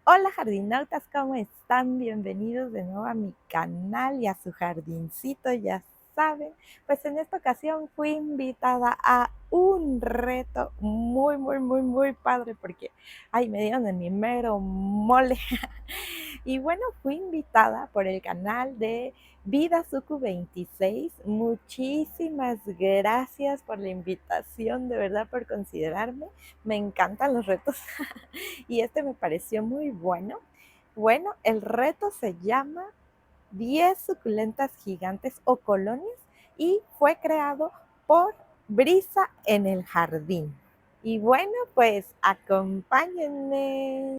Hola jardinautas, ¿cómo están? Bienvenidos de nuevo a mi canal y a su jardincito, ya saben. Pues en esta ocasión fui invitada a un reto muy padre porque, ay, me dieron de mi mero mole. Y bueno, fui invitada por el canal de Vida Suku 26. Muchísimas gracias por la invitación, de verdad, por considerarme. Me encantan los retos y este me pareció muy bueno. Bueno, el reto se llama 10 suculentas gigantes o colonias y fue creado por Brisa en el Jardín. Y bueno, pues acompáñenme.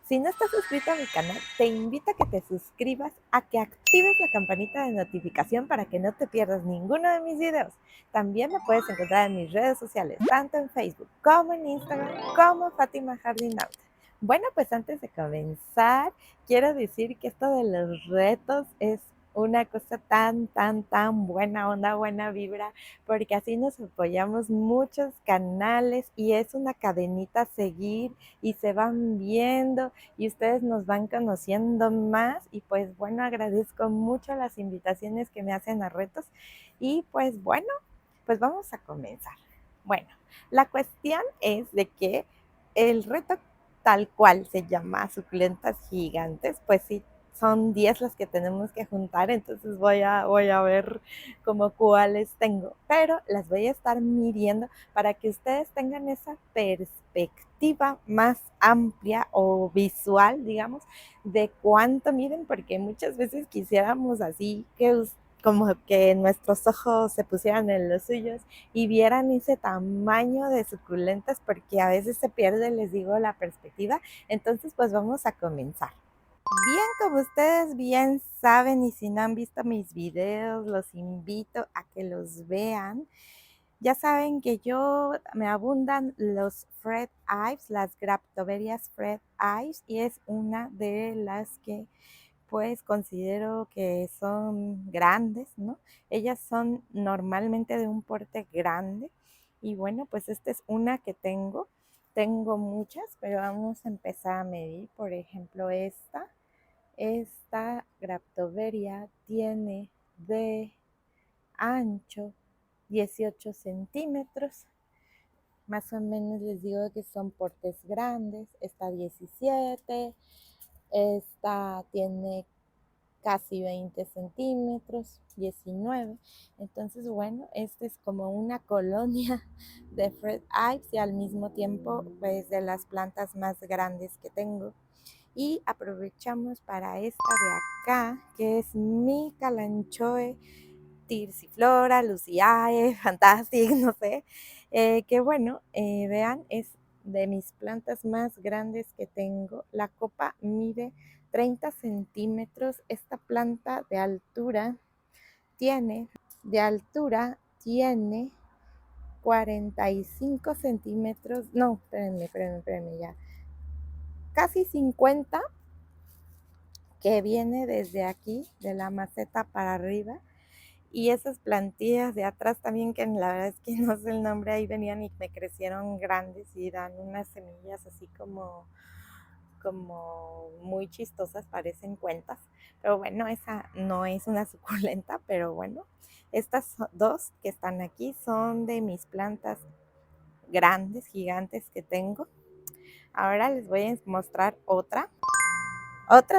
Si no estás suscrito a mi canal, te invito a que te suscribas, a que actives la campanita de notificación para que no te pierdas ninguno de mis videos. También me puedes encontrar en mis redes sociales, tanto en Facebook como en Instagram, como Fátima Jardinauta. Bueno, pues antes de comenzar, quiero decir que esto de los retos es una cosa tan buena onda, buena vibra, porque así nos apoyamos muchos canales y es una cadenita a seguir y se van viendo y ustedes nos van conociendo más y pues bueno, agradezco mucho las invitaciones que me hacen a retos y pues bueno, pues vamos a comenzar. Bueno, la cuestión es de que el reto tal cual se llama suculentas gigantes, pues sí, son 10 las que tenemos que juntar, entonces voy a ver como cuáles tengo, pero las voy a estar midiendo para que ustedes tengan esa perspectiva más amplia o visual, digamos, de cuánto miden, porque muchas veces quisiéramos así que como que nuestros ojos se pusieran en los suyos y vieran ese tamaño de suculentas, porque a veces se pierde, les digo, la perspectiva. Entonces, pues vamos a comenzar. Bien, como ustedes bien saben y si no han visto mis videos, los invito a que los vean. Ya saben que me abundan los Fred Ives, las Graptoverias Fred Ives, y es una de las que pues considero que son grandes, ¿no? Ellas son normalmente de un porte grande y bueno, pues esta es una que tengo. Tengo muchas, pero vamos a empezar a medir. Por ejemplo, esta Graptoveria tiene de ancho 18 centímetros. Más o menos les digo que son portes grandes. Esta 17, esta tiene casi 20 centímetros, 19. Entonces, bueno, esta es como una colonia de Fred Ives y al mismo tiempo, pues, de las plantas más grandes que tengo. Y aprovechamos para esta de acá, que es mi Kalanchoe Tirsiflora, Luciae, Fantastic, no sé. Que bueno, vean, es de mis plantas más grandes que tengo. La copa mide 30 centímetros. Esta planta de altura tiene 45 centímetros. No, espérenme ya. Casi 50, que viene desde aquí, de la maceta para arriba. Y esas plantillas de atrás también, que la verdad es que no sé el nombre, ahí venían y me crecieron grandes y dan unas semillas así como muy chistosas, parecen cuentas. Pero bueno, esa no es una suculenta, pero bueno, estas dos que están aquí son de mis plantas grandes, gigantes que tengo. Ahora les voy a mostrar otra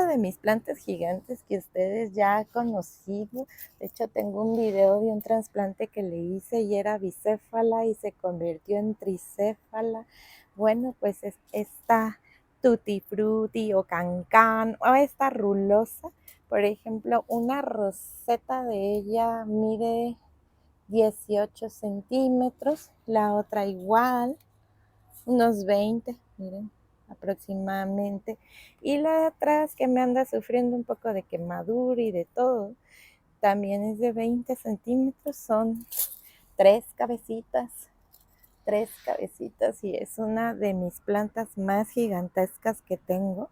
de mis plantas gigantes que ustedes ya han conocido. De hecho, tengo un video de un trasplante que le hice y era bicéfala y se convirtió en tricéfala. Bueno, pues es esta tutti frutti o cancán o esta rulosa. Por ejemplo, una roseta de ella mide 18 centímetros, la otra igual, unos 20, miren, aproximadamente. Y la de atrás, que me anda sufriendo un poco de quemadura y de todo, también es de 20 centímetros, son tres cabecitas, tres cabecitas y es una de mis plantas más gigantescas que tengo.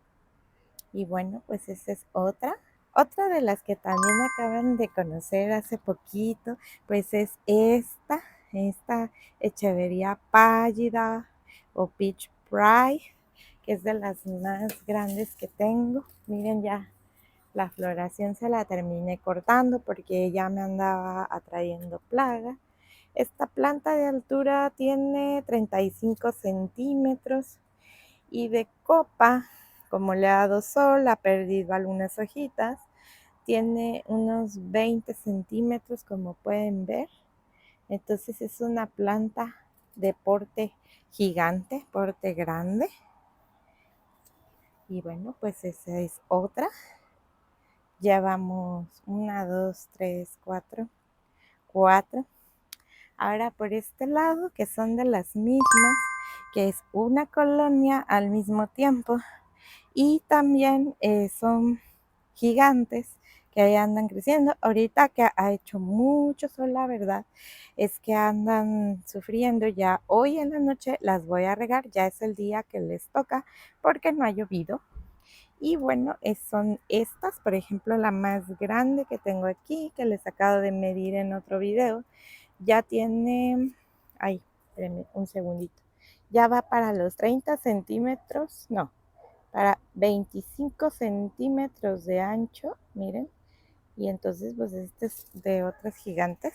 Y bueno, pues esa es otra. Otra de las que también acaban de conocer hace poquito, pues es esta. esta Echeveria pálida o Peach Pride, que es de las más grandes que tengo. Miren, ya la floración se la terminé cortando porque ya me andaba atrayendo plaga. Esta planta de altura tiene 35 centímetros y de copa, como le ha dado sol, ha perdido algunas hojitas. Tiene unos 20 centímetros, como pueden ver. Entonces es una planta de porte gigante, porte grande. Y bueno, pues esa es otra. Llevamos 1, 2, 3, 4, 4. Ahora por este lado, que son de las mismas, que es una colonia al mismo tiempo. Y también son gigantes que ahí andan creciendo. Ahorita que ha hecho mucho sol, la verdad, es que andan sufriendo. Ya hoy en la noche las voy a regar, ya es el día que les toca porque no ha llovido. Y bueno, son estas, por ejemplo, la más grande que tengo aquí, que les acabo de medir en otro video, ya tiene, ay, espérenme un segundito, ya va para los 30 centímetros, no, para 25 centímetros de ancho, miren, y entonces pues este es de otras gigantes.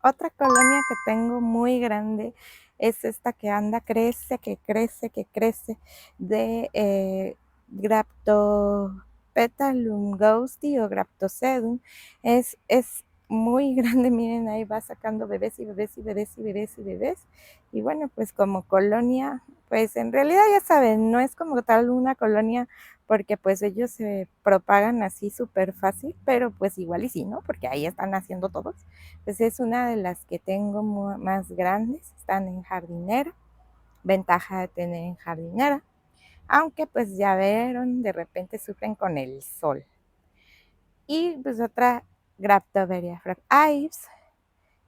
Otra colonia que tengo muy grande es esta que anda, crece, que crece, que crece, de Graptopetalum ghostii o Graptosedum. Es muy grande, miren, ahí va sacando bebés y bebés y bebés y bebés y bebés. Y bueno, pues como colonia, pues en realidad ya saben, no es como tal una colonia porque pues ellos se propagan así súper fácil, pero pues igual y sí, ¿no? Porque ahí están haciendo todos. Pues es una de las que tengo más grandes, están en jardinera, ventaja de tener en jardinera, aunque pues ya vieron, de repente sufren con el sol. Y pues otra Graptoveria frag Ives,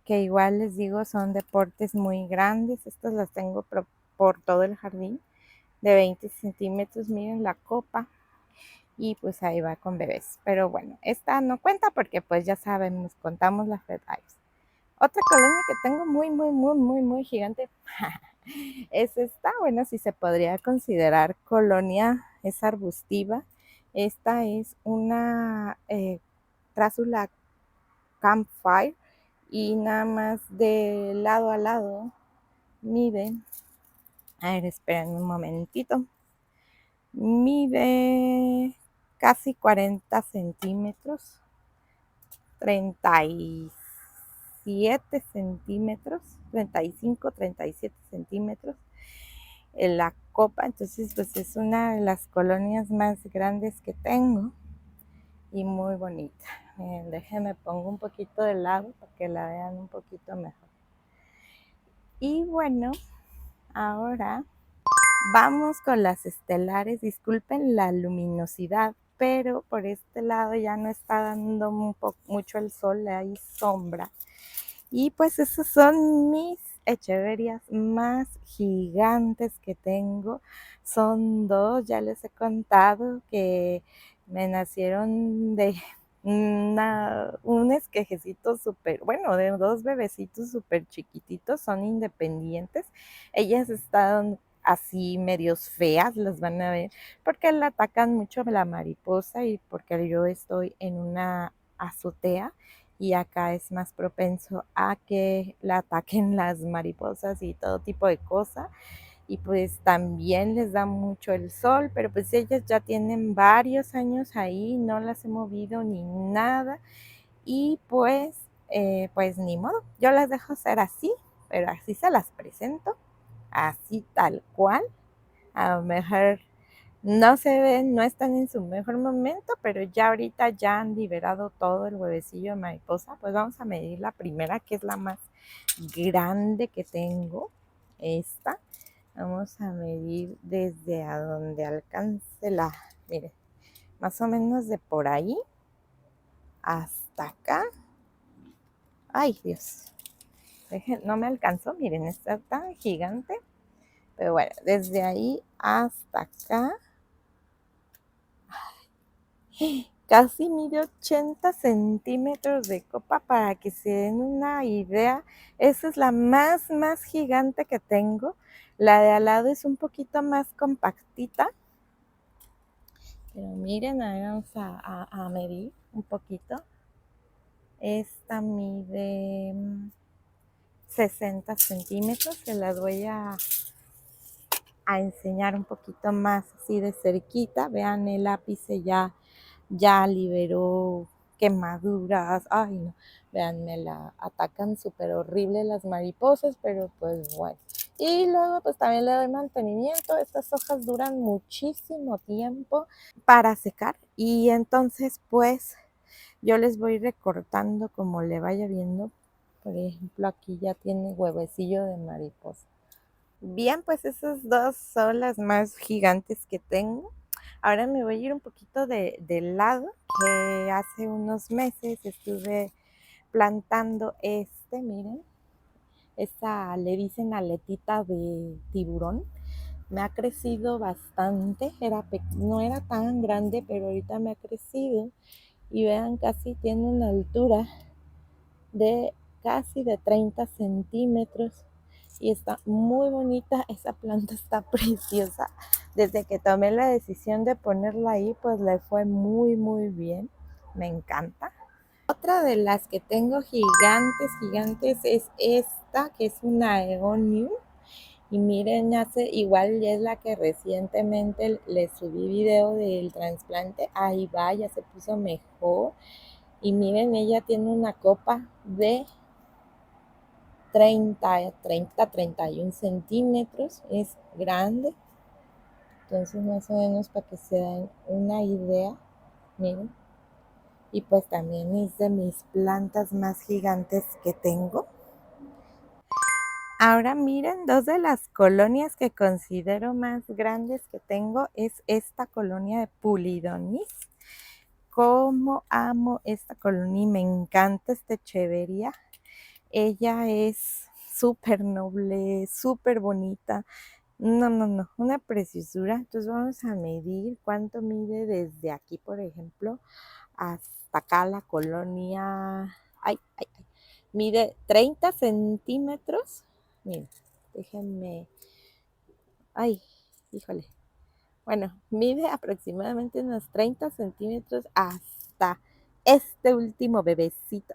que igual les digo son de portes muy grandes, estas las tengo por todo el jardín, de 20 centímetros, miren la copa, y pues ahí va con bebés. Pero bueno, esta no cuenta porque pues ya sabemos, contamos la Fred Ives. Otra colonia que tengo muy gigante es esta. Bueno, si se podría considerar colonia, es arbustiva. Esta es una Thrasula Campfire y nada más de lado a lado mide, a ver, esperen un momentito, mide casi 40 centímetros, 37 centímetros, 35, 37 centímetros en la copa. Entonces pues es una de las colonias más grandes que tengo y muy bonita. Miren, déjenme pongo un poquito de lado para que la vean un poquito mejor. Y bueno, ahora vamos con las estelares. Disculpen la luminosidad, pero por este lado ya no está dando mucho el sol, hay sombra. Y pues esos son mis echeverias más gigantes que tengo. Son dos, ya les he contado que me nacieron de un esquejecito súper, bueno, de dos bebecitos súper chiquititos, son independientes. Ellas están así medios feas, las van a ver, porque la atacan mucho la mariposa y porque yo estoy en una azotea y acá es más propenso a que la ataquen las mariposas y todo tipo de cosas. Y pues también les da mucho el sol, pero pues ellas ya tienen varios años ahí, no las he movido ni nada. Y pues ni modo, yo las dejo ser así, pero así se las presento, así tal cual. A lo mejor no se ven, no están en su mejor momento, pero ya ahorita ya han liberado todo el huevecillo de mariposa. Pues vamos a medir la primera, que es la más grande que tengo, esta. Vamos a medir desde a donde alcance mire, más o menos de por ahí hasta acá. Ay, Dios, no me alcanzó, miren, está tan gigante. Pero bueno, desde ahí hasta acá casi mide 80 centímetros de copa para que se den una idea. Esa es la más gigante que tengo. La de al lado es un poquito más compactita. Pero miren, ahí vamos a medir un poquito. Esta mide 60 centímetros. Se las voy a enseñar un poquito más así de cerquita. Vean, el ápice ya liberó quemaduras. Ay, no. Vean, me la atacan súper horrible las mariposas, pero pues bueno. Y luego pues también le doy mantenimiento. Estas hojas duran muchísimo tiempo para secar y entonces pues yo les voy recortando como le vaya viendo. Por ejemplo, aquí ya tiene huevecillo de mariposa. Bien, pues esas dos son las más gigantes que tengo. Ahora me voy a ir un poquito del lado, que hace unos meses estuve plantando miren, esa le dicen aletita de tiburón. Me ha crecido bastante, no era tan grande, pero ahorita me ha crecido. Y vean, casi tiene una altura de casi de 30 centímetros y está muy bonita. Esa planta está preciosa. Desde que tomé la decisión de ponerla ahí, pues le fue muy bien. Me encanta. Otra de las que tengo gigantes es esta, que es una Aeonium. Y miren, igual ya es la que recientemente le subí video del trasplante. Ahí va, ya se puso mejor. Y miren, ella tiene una copa de 31 centímetros. Es grande. Entonces, más o menos para que se den una idea. Miren. Y pues también es de mis plantas más gigantes que tengo. Ahora miren, dos de las colonias que considero más grandes que tengo es esta colonia de Pulidonis. Cómo amo esta colonia y me encanta esta echeveria. Ella es súper noble, súper bonita. No, una preciosura. Entonces vamos a medir cuánto mide desde aquí, por ejemplo, hasta acá la colonia. Ay. Mide 30 centímetros. Miren, déjenme. Ay, híjole. Bueno, mide aproximadamente unos 30 centímetros hasta este último bebecito.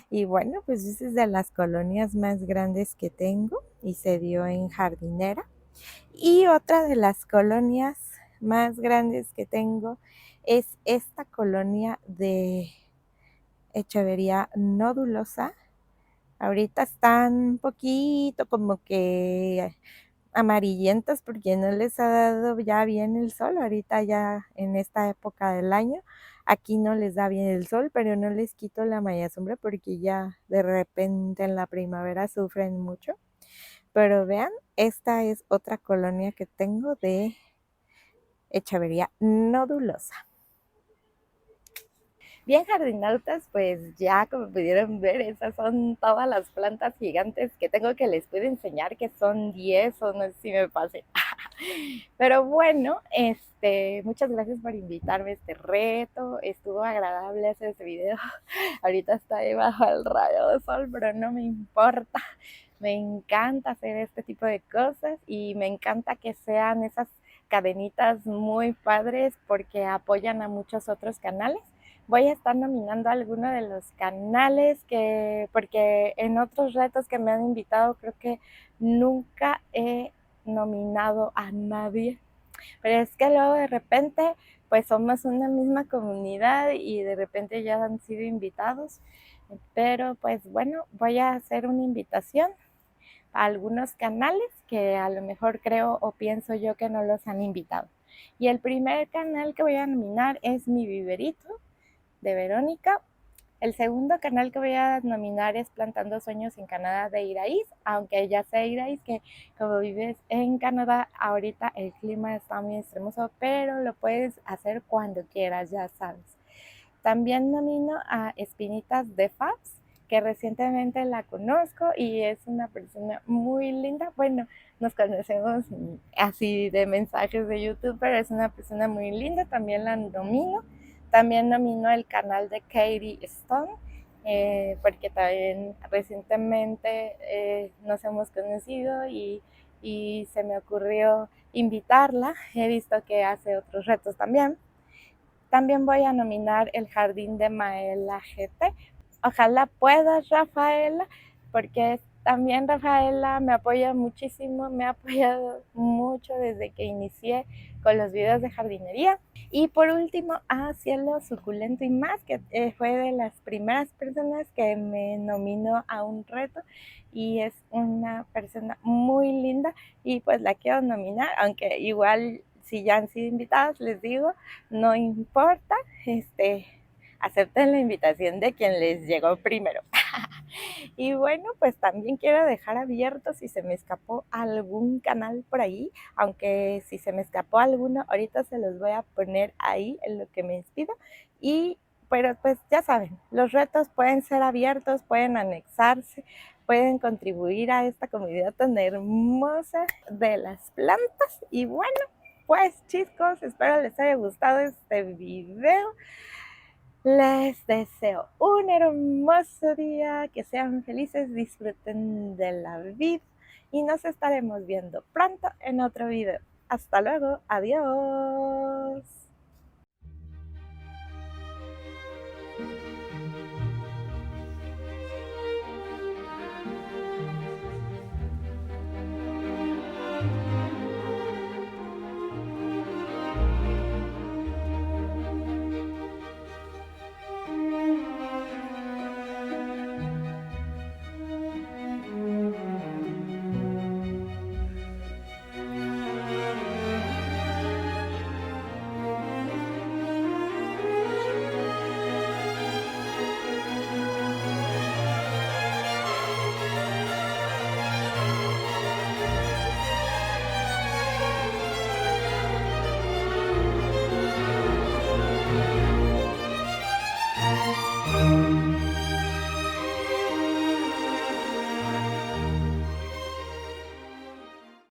Y bueno, pues esa es de las colonias más grandes que tengo y se dio en Jardinera. Y otra de las colonias más grandes que tengo es esta colonia de Echevería nodulosa. Ahorita están un poquito como que amarillentas porque no les ha dado ya bien el sol. Ahorita ya en esta época del año, aquí no les da bien el sol, pero no les quito la malla sombra porque ya de repente en la primavera sufren mucho. Pero vean, esta es otra colonia que tengo de Echevería nodulosa. Bien, jardinautas, pues ya como pudieron ver, esas son todas las plantas gigantes que tengo, que les puedo enseñar, que son 10 o no sé si me pase. Pero bueno, muchas gracias por invitarme a este reto. Estuvo agradable hacer este video. Ahorita está ahí bajo el rayo de sol, pero no me importa. Me encanta hacer este tipo de cosas y me encanta que sean esas cadenitas muy padres porque apoyan a muchos otros canales. Voy a estar nominando a alguno de los canales porque en otros retos que me han invitado creo que nunca he nominado a nadie, pero es que luego de repente pues somos una misma comunidad y de repente ya han sido invitados, pero pues bueno, voy a hacer una invitación a algunos canales que a lo mejor creo o pienso yo que no los han invitado. Y el primer canal que voy a nominar es Mi Viverito de Verónica. El segundo canal que voy a nominar es Plantando Sueños en Canadá de Iraíz, aunque ya sé, Iraíz, que como vives en Canadá, ahorita el clima está muy extremoso, pero lo puedes hacer cuando quieras, ya sabes. También nomino a Espinitas de Fabs, que recientemente la conozco y es una persona muy linda. Bueno, nos conocemos así de mensajes de YouTube, pero es una persona muy linda, también la nomino. También nomino el canal de Katie Stone, porque también recientemente nos hemos conocido y se me ocurrió invitarla. He visto que hace otros retos también. También voy a nominar el Jardín de Maela GT. Ojalá puedas, Rafaela, porque también Rafaela me apoya muchísimo, me ha apoyado mucho desde que inicié con los videos de jardinería. Y por último, a Cielo Suculento y Más, que fue de las primeras personas que me nominó a un reto y es una persona muy linda y pues la quiero nominar, aunque igual si ya han sido invitadas, les digo, no importa, acepten la invitación de quien les llegó primero. Y bueno, pues también quiero dejar abierto si se me escapó algún canal por ahí, aunque si se me escapó alguno, ahorita se los voy a poner ahí en lo que me despido. Pero pues ya saben, los retos pueden ser abiertos, pueden anexarse, pueden contribuir a esta comunidad tan hermosa de las plantas. Y bueno, pues chicos, espero les haya gustado este video. Les deseo un hermoso día, que sean felices, disfruten de la vida y nos estaremos viendo pronto en otro video. Hasta luego, adiós.